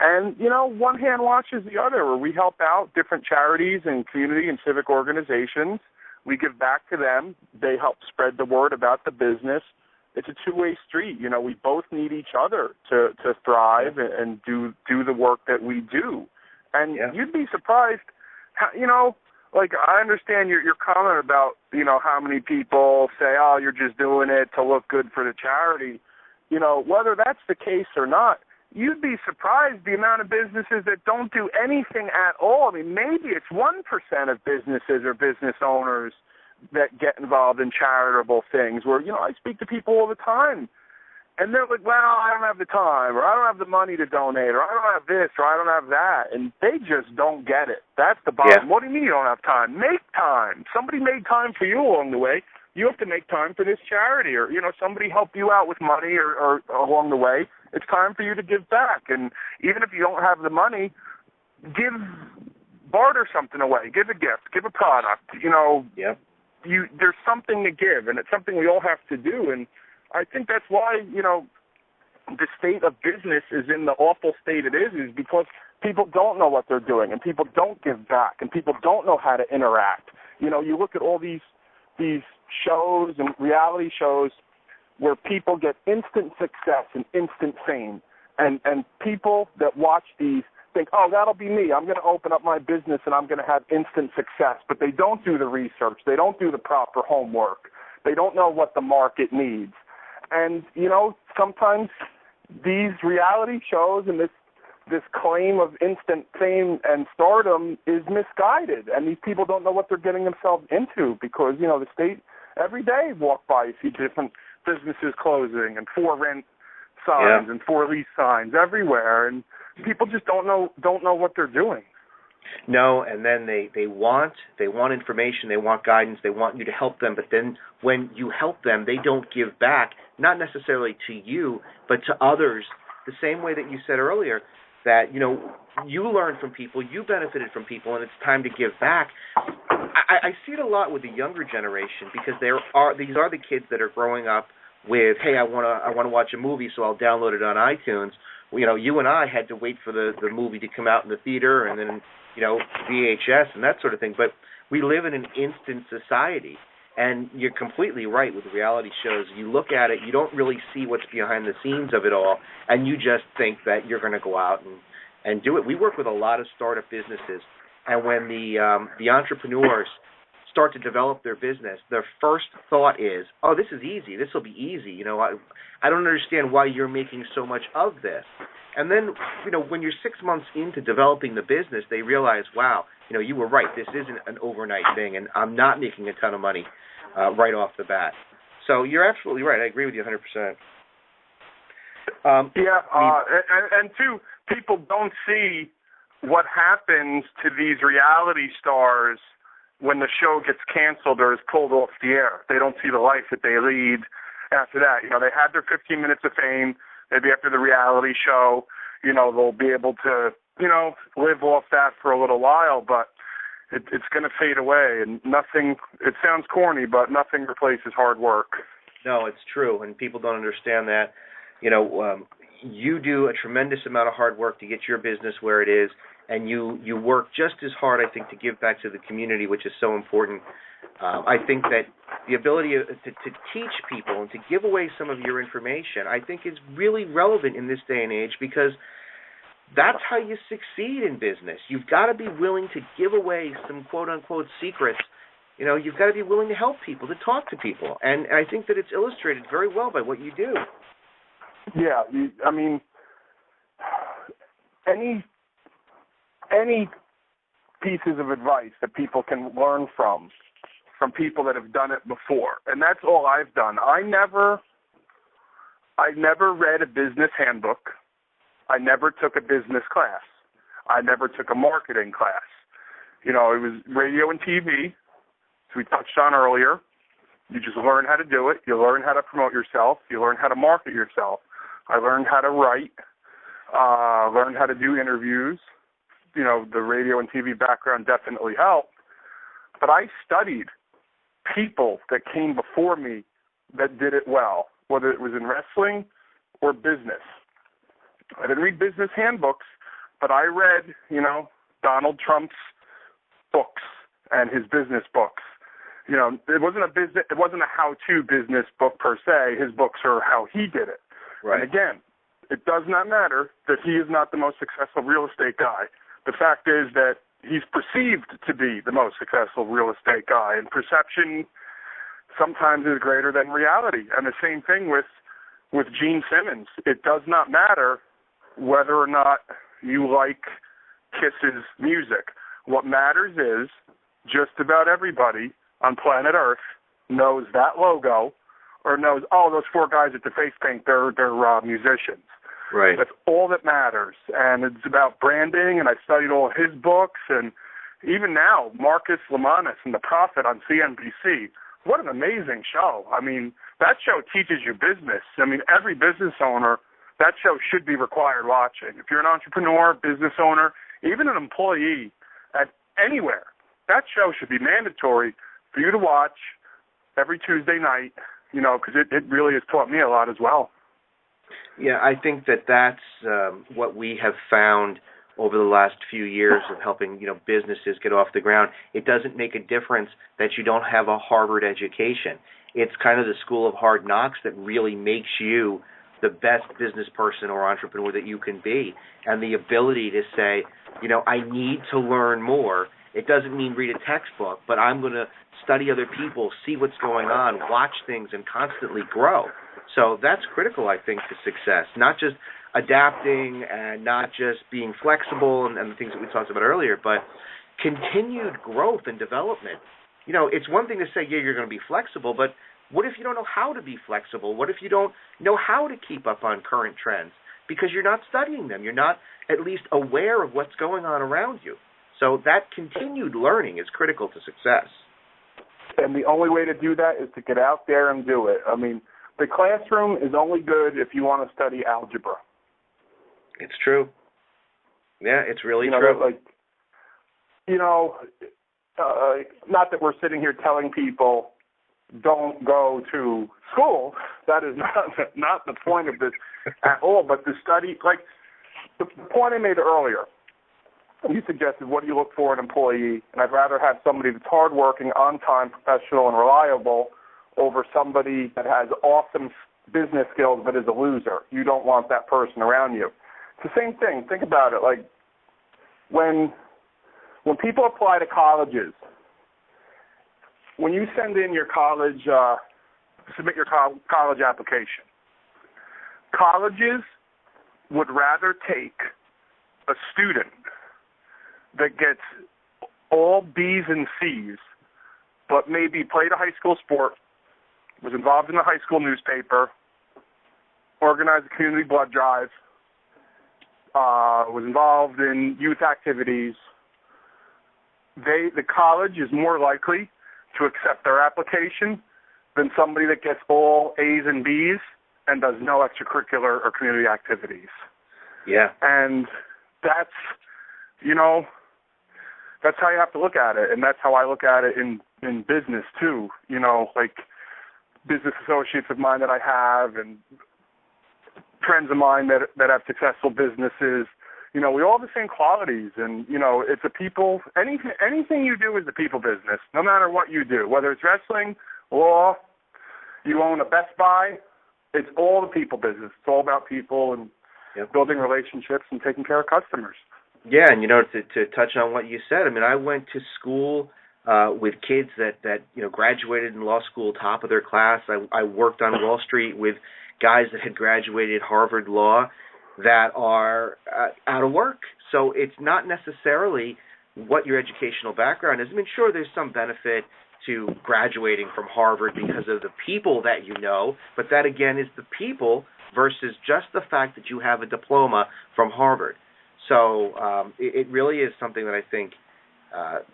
And, you know, one hand washes the other, where we help out different charities and community and civic organizations We give back to them. They help spread the word about the business. It's a two-way street. You know, we both need each other to thrive and do the work that we do. And you'd be surprised, how, you know, like I understand your comment about, you know, how many people say, oh, you're just doing it to look good for the charity. You know, whether that's the case or not, you'd be surprised the amount of businesses that don't do anything at all. I mean, maybe it's 1% of businesses or business owners that get involved in charitable things where, you know, I speak to people all the time, and they're like, well, I don't have the time, or I don't have the money to donate, or I don't have this, or I don't have that, and they just don't get it. That's the bottom. What do you mean you don't have time? Make time. Somebody made time for you along the way. You have to make time for this charity, or, you know, somebody helped you out with money or along the way. It's time for you to give back. And even if you don't have the money, barter something away. Give a gift. Give a product. You know, there's something to give, and it's something we all have to do. And I think that's why, you know, the state of business is in the awful state it is because people don't know what they're doing, and people don't give back, and people don't know how to interact. You know, you look at all these shows and reality shows where people get instant success and instant fame, and people that watch these think, oh, that'll be me. I'm going to open up my business and I'm going to have instant success. But they don't do the research. They don't do the proper homework. They don't know what the market needs. And, you know, sometimes these reality shows and this claim of instant fame and stardom is misguided. And these people don't know what they're getting themselves into because, you know, the state every day walk by, you see different businesses closing and for rent signs and for lease signs everywhere. And people just don't know what they're doing. No, and then they want information, they want guidance, they want you to help them, but then when you help them, they don't give back, not necessarily to you, but to others, the same way that you said earlier, that, you know, you learn from people, you benefited from people, and it's time to give back. I see it a lot with the younger generation because these are the kids that are growing up with, hey, I want to watch a movie, so I'll download it on iTunes. You know, you and I had to wait for the movie to come out in the theater and then, you know, VHS and that sort of thing. But we live in an instant society, and you're completely right with the reality shows. You look at it, you don't really see what's behind the scenes of it all, and you just think that you're going to go out and do it. We work with a lot of startup businesses, and when the entrepreneurs start to develop their business, their first thought is, oh, this is easy. This will be easy. You know, I don't understand why you're making so much of this. And then, you know, when you're 6 months into developing the business, they realize, wow, you know, you were right. This isn't an overnight thing, and I'm not making a ton of money right off the bat. So you're absolutely right. I agree with you 100%. And two, people don't see what happens to these reality stars when the show gets canceled or is pulled off the air. They don't see the life that they lead after that. You know, they had their 15 minutes of fame. Maybe after the reality show, you know, they'll be able to, you know, live off that for a little while, but it's going to fade away. And nothing, it sounds corny, but nothing replaces hard work. No, it's true, and people don't understand that. You know, you do a tremendous amount of hard work to get your business where it is, and you work just as hard, I think, to give back to the community, which is so important. I think that the ability to teach people and to give away some of your information, I think, is really relevant in this day and age because that's how you succeed in business. You've got to be willing to give away some quote-unquote secrets. You know, you've got to be willing to help people, to talk to people. And I think that it's illustrated very well by what you do. Yeah, I mean, any pieces of advice that people can learn from people that have done it before. And that's all I've done. I never read a business handbook. I never took a business class. I never took a marketing class. You know, it was radio and TV, as we touched on earlier. You just learn how to do it. You learn how to promote yourself. You learn how to market yourself. I learned how to write, learned how to do interviews. You know, the radio and TV background definitely helped. But I studied people that came before me that did it well, whether it was in wrestling or business. I didn't read business handbooks, but I read, you know, Donald Trump's books and his business books. You know, it wasn't a how-to business book per se. His books are how he did it. Right. And again, it does not matter that he is not the most successful real estate guy. The fact is that he's perceived to be the most successful real estate guy, and perception sometimes is greater than reality. And the same thing with Gene Simmons. It does not matter whether or not you like Kiss's music. What matters is just about everybody on planet Earth knows that logo, or knows, oh, those four guys at the face paint, they're musicians. Right. That's all that matters. And it's about branding, and I studied all his books, and even now, Marcus Lemonis and The Prophet on CNBC. What an amazing show. I mean, that show teaches you business. I mean, every business owner, that show should be required watching. If you're an entrepreneur, business owner, even an employee at anywhere, that show should be mandatory for you to watch every Tuesday night, you know, because it really has taught me a lot as well. Yeah, I think that's what we have found over the last few years of helping, you know, businesses get off the ground. It doesn't make a difference that you don't have a Harvard education. It's kind of the school of hard knocks that really makes you the best business person or entrepreneur that you can be. And the ability to say, you know, I need to learn more. It doesn't mean read a textbook, but I'm going to study other people, see what's going on, watch things, and constantly grow. So that's critical, I think, to success, not just adapting and not just being flexible and the things that we talked about earlier, but continued growth and development. You know, it's one thing to say, yeah, you're going to be flexible, but what if you don't know how to be flexible? What if you don't know how to keep up on current trends? Because you're not studying them. You're not at least aware of what's going on around you. So that continued learning is critical to success. And the only way to do that is to get out there and do it. I mean, the classroom is only good if you want to study algebra. It's true. Yeah, it's really you know, true. Like, you know, not that we're sitting here telling people don't go to school. That is not the point of this at all. But the study, like the point I made earlier, you suggested, what do you look for in an employee? And I'd rather have somebody that's hardworking, on-time, professional, and reliable over somebody that has awesome business skills but is a loser. You don't want that person around you. It's the same thing. Think about it. Like when people apply to colleges, when you send in your college, submit your college application, colleges would rather take a student that gets all B's and C's, but maybe played a high school sport, was involved in the high school newspaper, organized a community blood drive, was involved in youth activities. The college is more likely to accept their application than somebody that gets all A's and B's and does no extracurricular or community activities. Yeah. And that's, you know, that's how you have to look at it, and that's how I look at it in business too. You know, like business associates of mine that I have and friends of mine that have successful businesses. You know, we all have the same qualities, and, you know, it's a people, anything you do is a people business, no matter what you do, whether it's wrestling, law, you own a Best Buy, it's all the people business. It's all about people and building relationships and taking care of customers. Yeah, and, you know, to touch on what you said, I mean, I went to school with kids that you know, graduated in law school, top of their class. I worked on Wall Street with guys that had graduated Harvard Law that are out of work. So it's not necessarily what your educational background is. I mean, sure, there's some benefit to graduating from Harvard because of the people that you know, but that, again, is the people versus just the fact that you have a diploma from Harvard. So it really is something that I think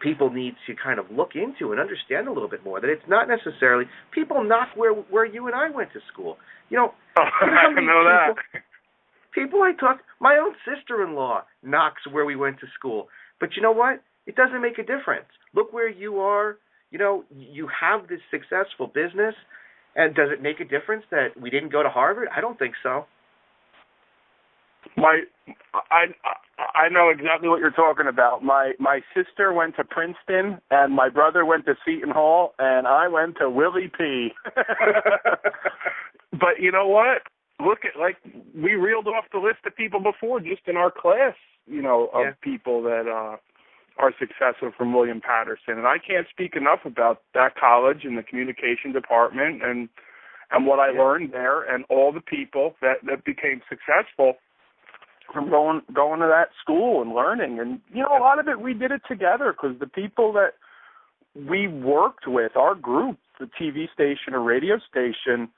people need to kind of look into and understand a little bit more, that it's not necessarily people knock where you and I went to school. You know, I know that. People I talk, my own sister-in-law knocks where we went to school. But you know what? It doesn't make a difference. Look where you are. You know, you have this successful business, and does it make a difference that we didn't go to Harvard? I don't think so. I know exactly what you're talking about. My sister went to Princeton, and my brother went to Seton Hall, and I went to Willie P. But you know what? Look at, like, we reeled off the list of people before just in our class, you know, of people that are successful from William Patterson. And I can't speak enough about that college and the communication department and what I learned there and all the people that became successful from going to that school and learning. And, you know, a lot of it, we did it together because the people that we worked with, our group, the TV station or radio station,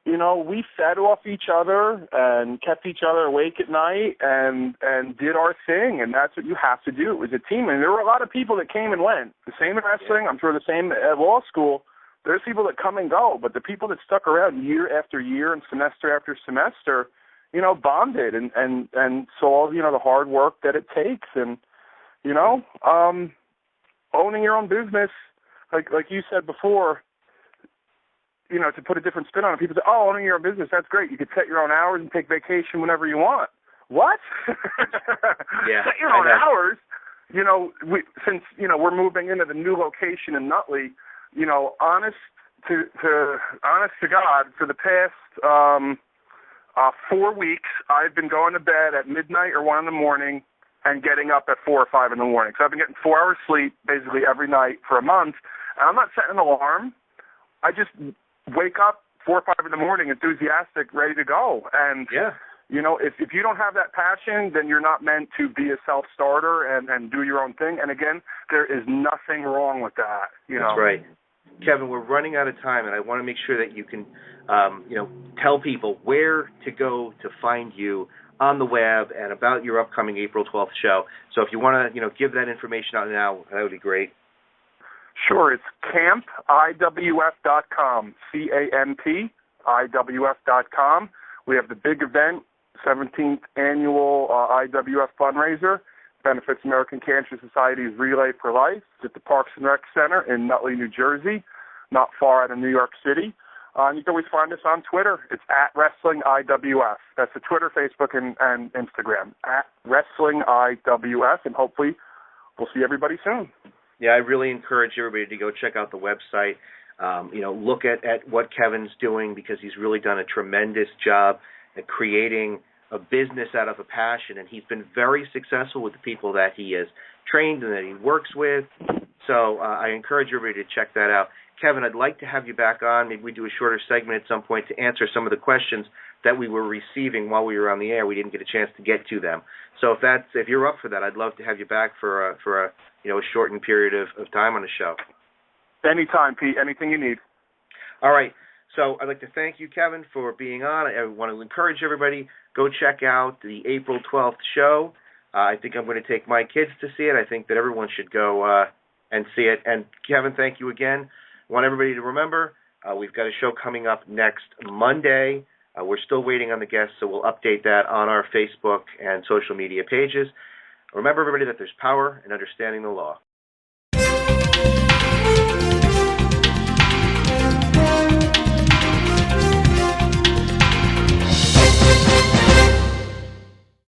you know, we fed off each other and kept each other awake at night and did our thing, and that's what you have to do. It was a team, and there were a lot of people that came and went. The same in wrestling, I'm sure the same at law school. There's people that come and go, but the people that stuck around year after year and semester after semester, you know, bonded and saw, you know, the hard work that it takes. And, you know, owning your own business, like you said before, you know, to put a different spin on it, people say, oh, owning your own business, that's great. You could set your own hours and take vacation whenever you want. What? Set your own hours? You know, since, you know, we're moving into the new location in Nutley, you know, honest to God, for the past 4 weeks, I've been going to bed at midnight or 1 in the morning and getting up at 4 or 5 in the morning. So I've been getting 4 hours sleep basically every night for a month. And I'm not setting an alarm. I just wake up 4 or 5 in the morning, enthusiastic, ready to go. And, you know, if you don't have that passion, then you're not meant to be a self-starter and do your own thing. And, again, there is nothing wrong with that. You know? That's right. Kevin, we're running out of time, and I want to make sure that you can, you know, tell people where to go to find you on the web and about your upcoming April 12th show. So if you want to, you know, give that information out now, that would be great. Sure, it's campiwf.com, CAMP, We have the big event, 17th annual IWF fundraiser, benefits American Cancer Society's Relay for Life. It's at the Parks and Rec Center in Nutley, New Jersey, not far out of New York City. And you can always find us on Twitter. It's at WrestlingIWF. That's the Twitter, Facebook, and Instagram, at WrestlingIWF, and hopefully we'll see everybody soon. Yeah, I really encourage everybody to go check out the website. You know, look at what Kevin's doing, because he's really done a tremendous job at creating a business out of a passion, and he's been very successful with the people that he has trained and that he works with. So I encourage everybody to check that out. Kevin, I'd like to have you back on. Maybe we do a shorter segment at some point to answer some of the questions that we were receiving while we were on the air. We didn't get a chance to get to them. So if you're up for that, I'd love to have you back for a you know, a shortened period of time on the show. Anytime, Pete. Anything you need. All right. So I'd like to thank you, Kevin, for being on. I want to encourage everybody, go check out the April 12th show. I think I'm going to take my kids to see it. I think that everyone should go and see it. And, Kevin, thank you again. I want everybody to remember, we've got a show coming up next Monday. We're still waiting on the guests, so we'll update that on our Facebook and social media pages. Remember, everybody, that there's power in understanding the law.